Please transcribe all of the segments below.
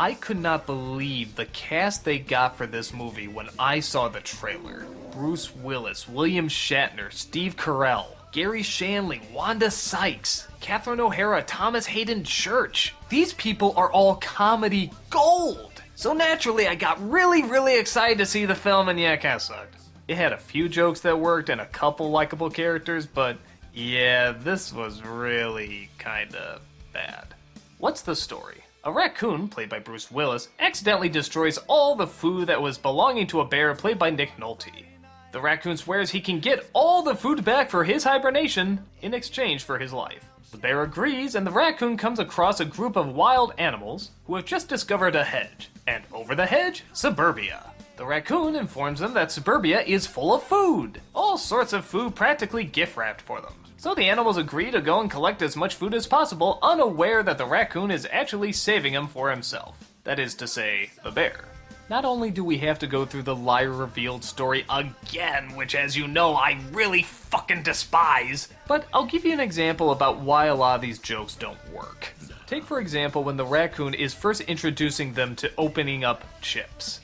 I could not believe the cast they got for this movie when I saw the trailer. Bruce Willis, William Shatner, Steve Carell, Gary Shandling, Wanda Sykes, Catherine O'Hara, Thomas Hayden Church. These people are all comedy gold. So naturally, I got really excited to see the film, and yeah, it kinda sucked. It had a few jokes that worked and a couple likable characters, but yeah, this was really kinda bad. What's the story? A raccoon, played by Bruce Willis, accidentally destroys all the food that was belonging to a bear, played by Nick Nolte. The raccoon swears he can get all the food back for his hibernation in exchange for his life. The bear agrees, and the raccoon comes across a group of wild animals who have just discovered a hedge. And over the hedge, suburbia. The raccoon informs them that suburbia is full of food. All sorts of food practically gift-wrapped for them. So the animals agree to go and collect as much food as possible, unaware that the raccoon is actually saving them for himself. That is to say, the bear. Not only do we have to go through the lie-revealed story again, which as you know, I really fucking despise, but I'll give you an example about why a lot of these jokes don't work. Take for example when the raccoon is first introducing them to opening up chips.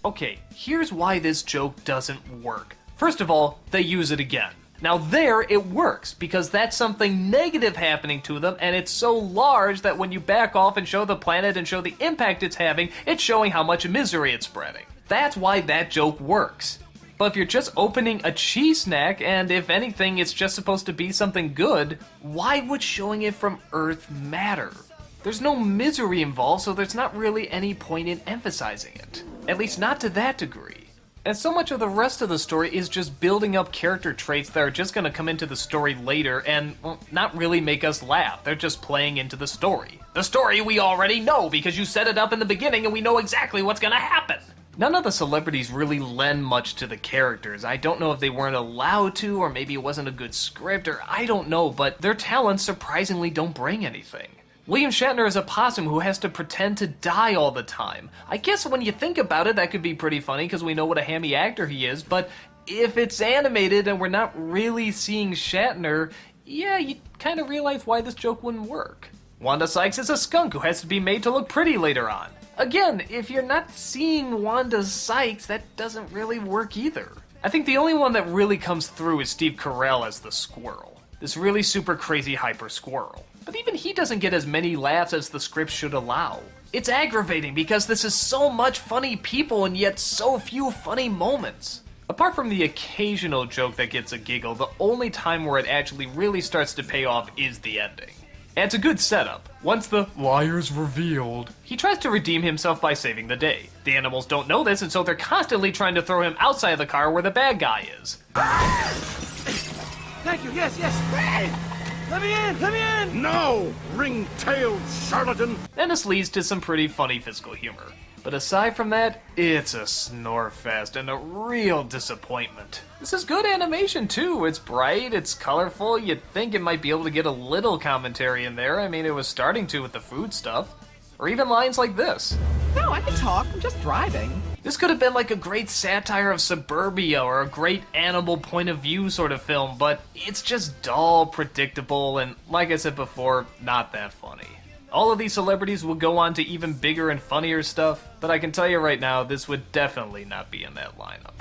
Okay, here's why this joke doesn't work. First of all, they use it again. Now there, it works, because that's something negative happening to them, and it's so large that when you back off and show the planet and show the impact it's having, it's showing how much misery it's spreading. That's why that joke works. But if you're just opening a cheese snack, and if anything, it's just supposed to be something good, why would showing it from Earth matter? There's no misery involved, so there's not really any point in emphasizing it. At least not to that degree. And so much of the rest of the story is just building up character traits that are just going to come into the story later and, well, not really make us laugh. They're just playing into the story. The story we already know because you set it up in the beginning and we know exactly what's going to happen. None of the celebrities really lend much to the characters. I don't know if they weren't allowed to, or maybe it wasn't a good script, or I don't know, but their talents surprisingly don't bring anything. William Shatner is a possum who has to pretend to die all the time. I guess when you think about it, that could be pretty funny because we know what a hammy actor he is, but if it's animated and we're not really seeing Shatner, yeah, you kind of realize why this joke wouldn't work. Wanda Sykes is a skunk who has to be made to look pretty later on. Again, if you're not seeing Wanda Sykes, that doesn't really work either. I think the only one that really comes through is Steve Carell as the squirrel. This really super crazy hyper squirrel. But even he doesn't get as many laughs as the script should allow. It's aggravating because this is so much funny people and yet so few funny moments. Apart from the occasional joke that gets a giggle, the only time where it actually really starts to pay off is the ending. And it's a good setup. Once the liar's revealed, he tries to redeem himself by saving the day. The animals don't know this, and so they're constantly trying to throw him outside of the car where the bad guy is. Thank you, yes. Hey! Let me in! No! Ring-tailed charlatan! And this leads to some pretty funny physical humor. But aside from that, it's a snore fest and a real disappointment. This is good animation too. It's bright, it's colorful. You'd think it might be able to get a little commentary in there. I mean, it was starting to with the food stuff. Or even lines like this. No, I can talk. I'm just driving. This could have been like a great satire of suburbia or a great animal point of view sort of film, but it's just dull, predictable, and like I said before, not that funny. All of these celebrities will go on to even bigger and funnier stuff, but I can tell you right now, this would definitely not be in that lineup.